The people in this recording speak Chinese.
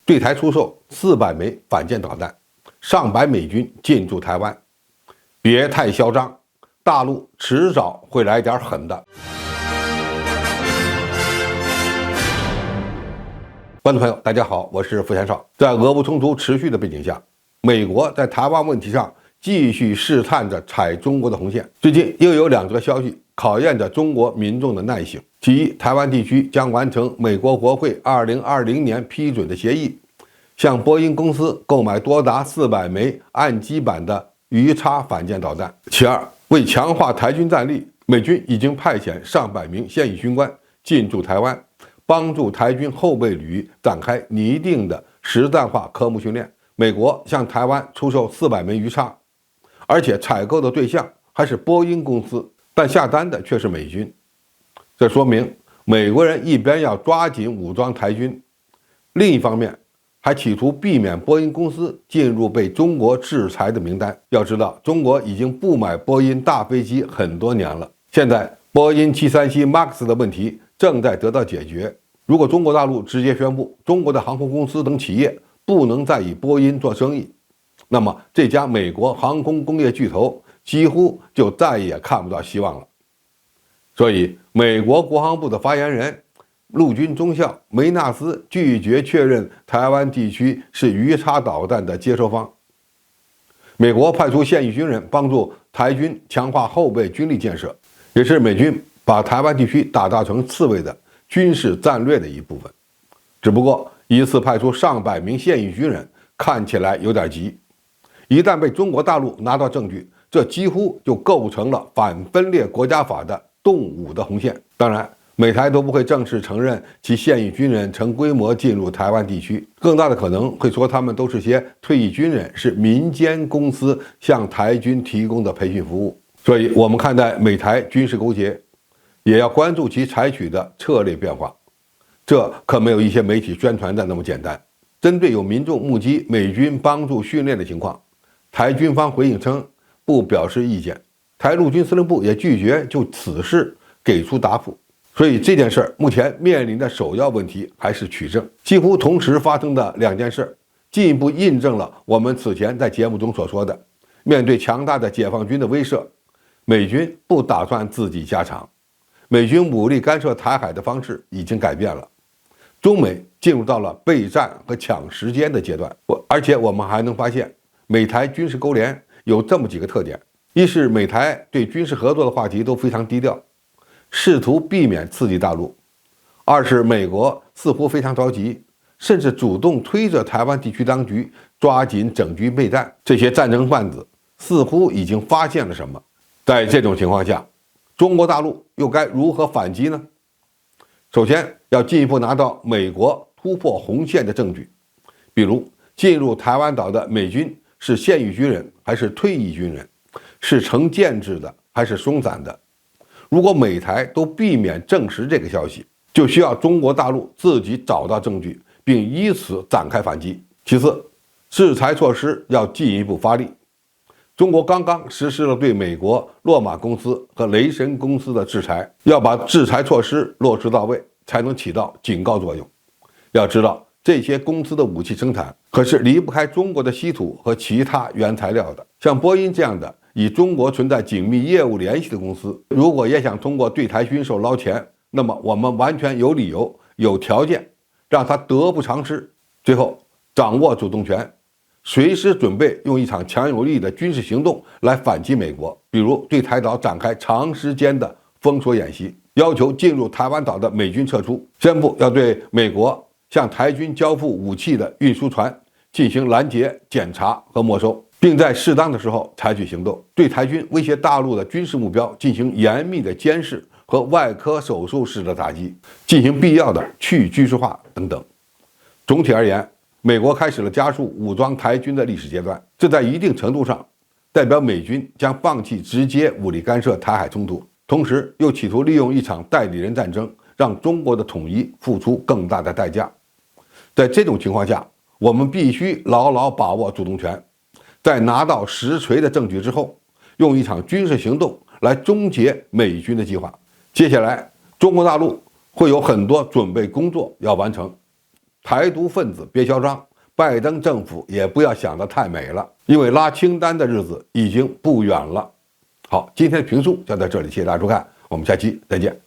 对台出售400枚反舰导弹，上百美军进驻台湾。别太嚣张，大陆迟早会来点狠的。观众朋友，大家好，我是付贤少。在俄乌冲突持续的背景下，美国在台湾问题上继续试探着踩中国的红线。最近又有2则消息考验着中国民众的耐性。其一，台湾地区将完成美国国会2020年批准的协议，向波音公司购买多达400枚岸基版的鱼叉反舰导弹。其二，为强化台军战力，美军已经派遣上百名现役军官进驻台湾，帮助台军后备旅展开拟定的实战化科目训练。美国向台湾出售400枚鱼叉，而且采购的对象还是波音公司，但下单的却是美军。这说明美国人一边要抓紧武装台军，另一方面还企图避免波音公司进入被中国制裁的名单。要知道，中国已经不买波音大飞机很多年了，现在波音737 MAX 的问题正在得到解决。如果中国大陆直接宣布中国的航空公司等企业不能再以波音做生意，那么这家美国航空工业巨头几乎就再也看不到希望了。所以，美国国防部的发言人陆军中校梅纳斯拒绝确认台湾地区是鱼叉导弹的接收方。美国派出现役军人帮助台军强化后备军力建设，也是美军把台湾地区打造成刺猬的军事战略的一部分。只不过一次派出上百名现役军人看起来有点急，一旦被中国大陆拿到证据，这几乎就构成了反分裂国家法的动武的红线。当然，美台都不会正式承认其现役军人成规模进入台湾地区，更大的可能会说他们都是些退役军人，是民间公司向台军提供的培训服务。所以我们看待美台军事勾结，也要关注其采取的策略变化，这可没有一些媒体宣传的那么简单。针对有民众目击美军帮助训练的情况，台军方回应称不表示意见，台陆军司令部也拒绝就此事给出答复。所以这件事目前面临的首要问题还是取证。几乎同时发生的2件事，进一步印证了我们此前在节目中所说的，面对强大的解放军的威慑，美军不打算自己加长，美军武力干涉台海的方式已经改变了，中美进入到了备战和抢时间的阶段。而且我们还能发现，美台军事勾连有这么几个特点：一是美台对军事合作的话题都非常低调，试图避免刺激大陆；二是美国似乎非常着急，甚至主动推着台湾地区当局抓紧整军备战。这些战争贩子似乎已经发现了什么。在这种情况下，中国大陆又该如何反击呢？首先要进一步拿到美国突破红线的证据，比如进入台湾岛的美军是现役军人还是退役军人，是成建制的还是松散的。如果美台都避免证实这个消息，就需要中国大陆自己找到证据，并以此展开反击。其次，制裁措施要进一步发力。中国刚刚实施了对美国洛马公司和雷神公司的制裁，要把制裁措施落实到位，才能起到警告作用。要知道，这些公司的武器生产可是离不开中国的稀土和其他原材料的。像波音这样的与中国存在紧密业务联系的公司，如果也想通过对台军售捞钱，那么我们完全有理由、有条件让他得不偿失。最后，掌握主动权，随时准备用一场强有力的军事行动来反击美国，比如对台岛展开长时间的封锁演习，要求进入台湾岛的美军撤出，宣布要对美国向台军交付武器的运输船进行拦截、检查和没收，并在适当的时候采取行动，对台军威胁大陆的军事目标进行严密的监视和外科手术式的打击，进行必要的去军事化等等。总体而言，美国开始了加速武装台军的历史阶段，这在一定程度上代表美军将放弃直接武力干涉台海冲突，同时又企图利用一场代理人战争，让中国的统一付出更大的代价。在这种情况下，我们必须牢牢把握主动权，在拿到实锤的证据之后，用一场军事行动来终结美军的计划。接下来，中国大陆会有很多准备工作要完成。台独分子别嚣张，拜登政府也不要想得太美了，因为拉清单的日子已经不远了。好，今天的评述就到这里，谢谢大家收看，我们下期再见。